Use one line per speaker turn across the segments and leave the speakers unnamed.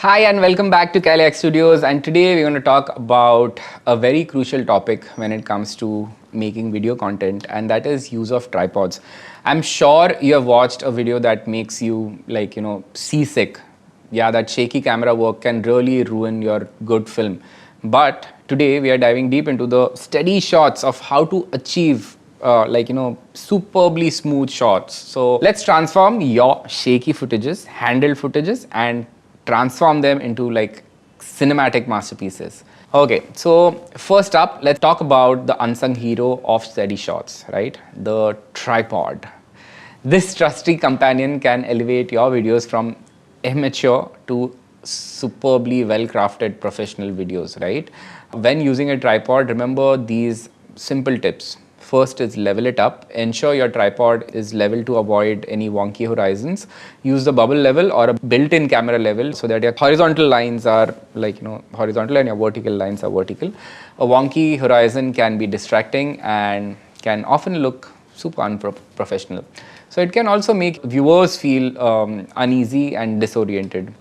Hi and welcome back to Caliac Studios, and today we're going to talk about a very crucial topic when it comes to making video content, and that is use of tripods. I'm sure you have watched a video that makes you seasick. Yeah, that shaky camera work can really ruin your good film. But today we are diving deep into the steady shots of how to achieve superbly smooth shots. So let's transform your shaky footages, handheld footages, and transform them into like cinematic masterpieces. Okay, so first up, let's talk about the unsung hero of steady shots, right? The tripod. This trusty companion can elevate your videos from amateur to superbly well-crafted professional videos, right? When using a tripod, remember these simple tips. First is level it up. Ensure your tripod is level to avoid any wonky horizons. Use the bubble level or a built-in camera level so that your horizontal lines are horizontal and your vertical lines are vertical. A wonky horizon can be distracting and can often look super unprofessional. So it can also make viewers feel uneasy and disoriented.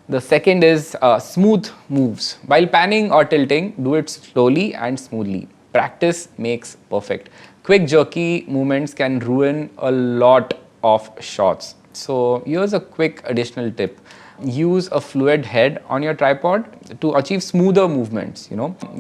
The second is smooth moves. While panning or tilting, do it slowly and smoothly. Practice makes perfect. Quick jerky movements can ruin a lot of shots. So here's a quick additional tip. Use a fluid head on your tripod to achieve smoother movements.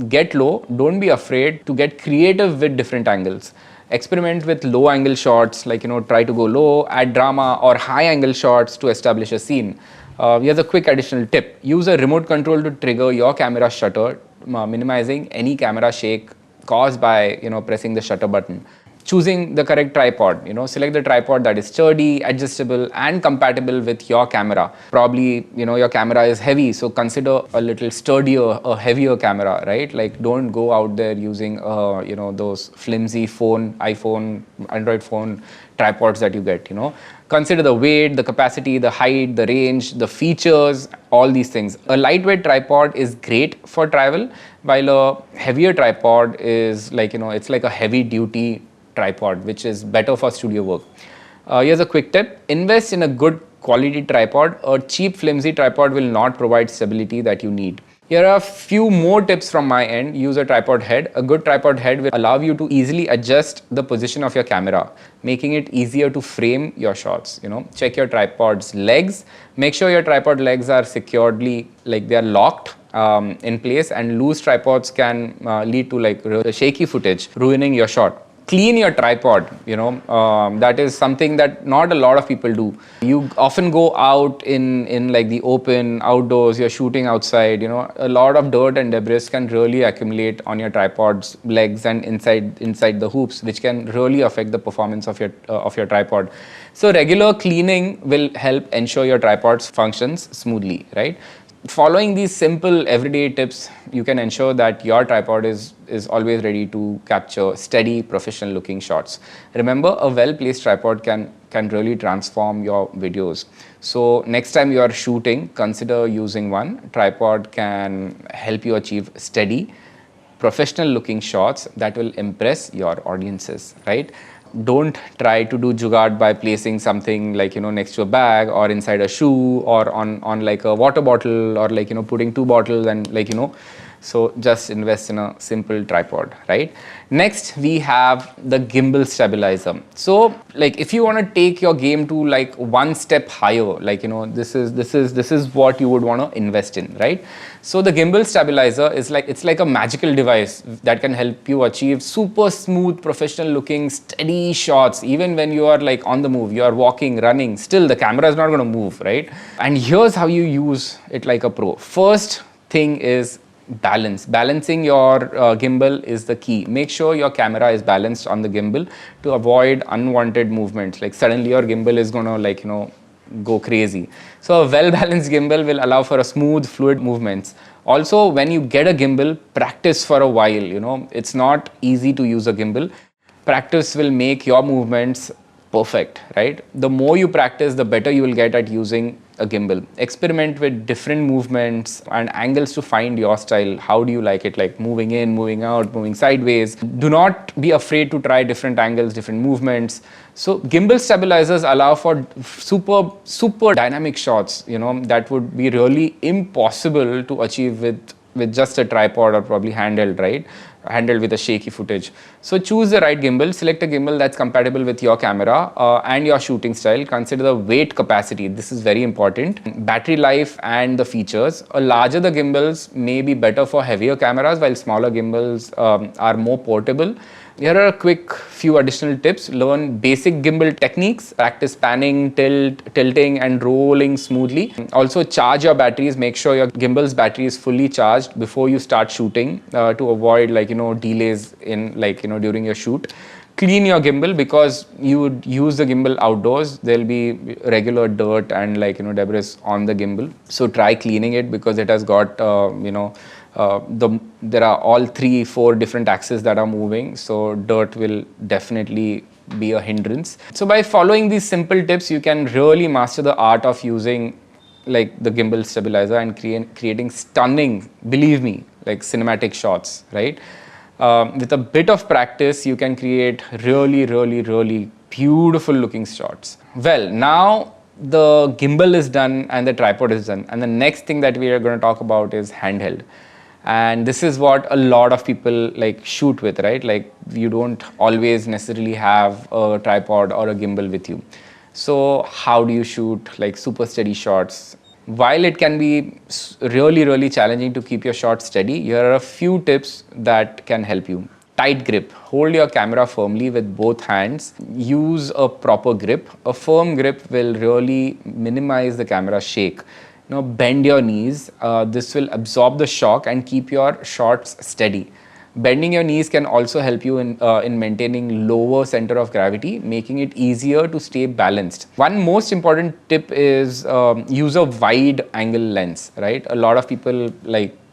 Get low, don't be afraid to get creative with different angles. Experiment with low angle shots, try to go low, add drama, or high angle shots to establish a scene. Here's a quick additional tip. Use a remote control to trigger your camera shutter, minimizing any camera shake caused by pressing the shutter button. Choosing the correct tripod, select the tripod that is sturdy, adjustable, and compatible with your camera. Probably your camera is heavy, so consider a little sturdier, a heavier camera, right? Like don't go out there using those flimsy iPhone, Android phone tripods that you get. Consider the weight, the capacity, the height, the range, the features, all these things. A lightweight tripod is great for travel, while a heavier tripod is it's like a heavy duty tripod, which is better for studio work. Here's a quick tip. Invest in a good quality tripod. A cheap flimsy tripod will not provide stability that you need. Here are a few more tips from my end. Use a tripod head. A good tripod head will allow you to easily adjust the position of your camera, making it easier to frame your shots. Check your tripod's legs. Make sure your tripod legs are securely, they are locked in place, and loose tripods can lead to shaky footage, ruining your shot. Clean your tripod, that is something that not a lot of people do. You often go out in like the open, outdoors, you're shooting outside, a lot of dirt and debris can really accumulate on your tripod's legs and inside the hoops, which can really affect the performance of your tripod. So regular cleaning will help ensure your tripod functions smoothly, right? Following these simple everyday tips, you can ensure that your tripod is always ready to capture steady, professional looking shots. Remember, a well-placed tripod can really transform your videos. So next time you are shooting, consider using one. Tripod can help you achieve steady, professional looking shots that will impress your audiences, right? Don't try to do jugaad by placing something next to a bag or inside a shoe or on like a water bottle or putting two bottles and so just invest in a simple tripod, right? Next we have the gimbal stabilizer. So if you want to take your game to one step higher, this is what you would want to invest in, right? So the gimbal stabilizer is it's like a magical device that can help you achieve super smooth, professional looking, steady shots. Even when you are on the move, you are walking, running, still the camera is not going to move, right? And here's how you use it like a pro. First thing is balancing your gimbal is the key. Make sure your camera is balanced on the gimbal to avoid unwanted movements, like suddenly your gimbal is going to go crazy. So a well balanced gimbal will allow for a smooth, fluid movements. Also, when you get a gimbal, practice for a while. It's not easy to use a gimbal. Practice will make your movements perfect, right? The more you practice, the better you will get at using a gimbal. Experiment with different movements and angles to find your style. How do you like it? Like moving in, moving out, moving sideways. Do not be afraid to try different angles, different movements. So gimbal stabilizers allow for super dynamic shots, that would be really impossible to achieve with just a tripod or probably handheld, right? Handled with a shaky footage. So choose the right gimbal, select a gimbal that's compatible with your camera and your shooting style. Consider the weight capacity. This is very important. Battery life and the features. Larger the gimbals may be better for heavier cameras, while smaller gimbals are more portable. Here are a quick few additional tips. Learn basic gimbal techniques, practice panning, tilting and rolling smoothly. Also charge your batteries, make sure your gimbal's battery is fully charged before you start shooting to avoid delays in during your shoot. Clean your gimbal because you would use the gimbal outdoors. There'll be regular dirt and debris on the gimbal. So try cleaning it because it has got there are all 3-4 different axes that are moving, so dirt will definitely be a hindrance. So by following these simple tips, you can really master the art of using the gimbal stabilizer and creating stunning, believe me, cinematic shots, right? With a bit of practice, you can create really beautiful looking shots. Well, now the gimbal is done and the tripod is done, and the next thing that we are going to talk about is handheld. And this is what a lot of people shoot with, right? You don't always necessarily have a tripod or a gimbal with you. So how do you shoot super steady shots? While it can be really challenging to keep your shots steady, here are a few tips that can help you. Tight grip. Hold your camera firmly with both hands. Use a proper grip. A firm grip will really minimize the camera shake. Bend your knees. This will absorb the shock and keep your shots steady. Bending your knees can also help you in maintaining lower center of gravity, making it easier to stay balanced. One most important tip is use a wide angle lens, right? A lot of people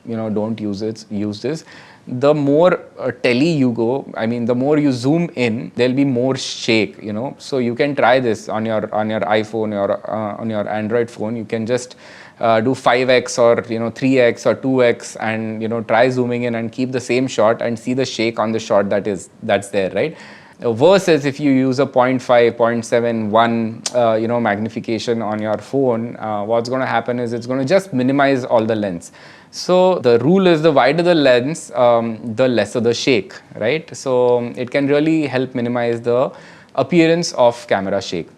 don't use this. The more tele you go, the more you zoom in, there'll be more shake, So you can try this on your iPhone or on your Android phone. You can just do 5x or 3x or 2x and try zooming in and keep the same shot and see the shake on the shot that's there, right? Versus if you use a 0.5, 0.71 magnification on your phone, what's going to happen is it's going to just minimize all the lens. So the rule is the wider the lens, the lesser the shake, right? So it can really help minimize the appearance of camera shake.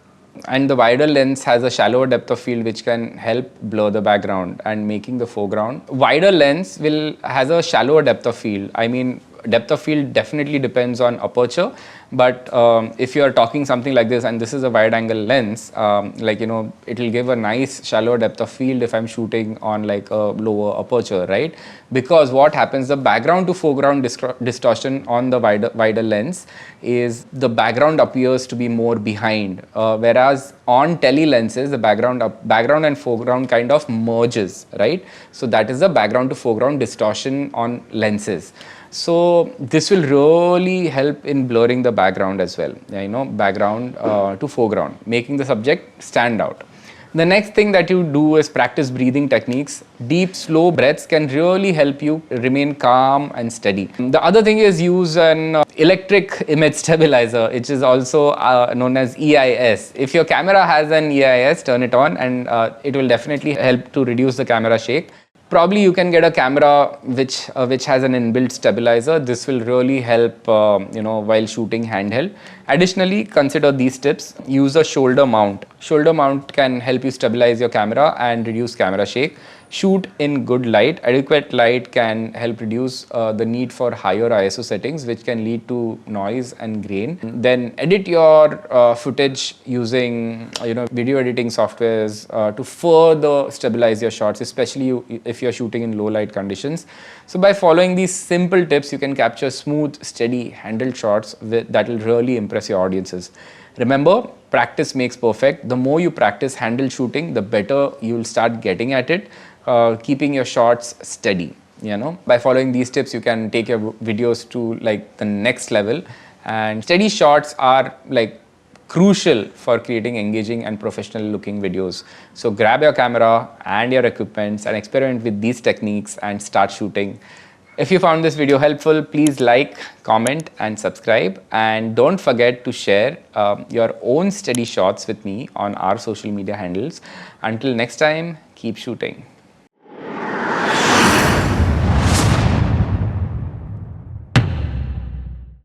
And the wider lens has a shallower depth of field which can help blur the background and making the foreground. Wider lens has a shallower depth of field. Depth of field definitely depends on aperture, but if you are talking something like this and this is a wide angle lens, it will give a nice shallow depth of field if I'm shooting on a lower aperture, right? Because what happens, the background to foreground distortion on the wider lens is the background appears to be more behind, whereas on tele lenses the background and foreground kind of merges, right? So that is the background to foreground distortion on lenses. So this will really help in blurring the background as well, background to foreground, making the subject stand out. The next thing that you do is practice breathing techniques. Deep, slow breaths can really help you remain calm and steady. The other thing is use an electric image stabilizer, which is also known as EIS. If your camera has an EIS, turn it on and it will definitely help to reduce the camera shake. Probably you can get a camera which has an inbuilt stabilizer. This will really help while shooting handheld. Additionally, consider these tips. Use a shoulder mount. Shoulder mount can help you stabilize your camera and reduce camera shake. Shoot in good light. Adequate light can help reduce the need for higher ISO settings, which can lead to noise and grain. Then edit your footage using video editing softwares to further stabilize your shots, especially if you're shooting in low light conditions. So by following these simple tips, you can capture smooth, steady, handled shots that will really impress your audiences. Remember, practice makes perfect. The more you practice handheld shooting, the better you'll start getting at it, keeping your shots steady. By following these tips, you can take your videos to the next level. And steady shots are crucial for creating engaging and professional looking videos. So grab your camera and your equipments and experiment with these techniques and start shooting. If you found this video helpful, please like, comment and subscribe, and don't forget to share your own steady shots with me on our social media handles. Until next time, keep shooting.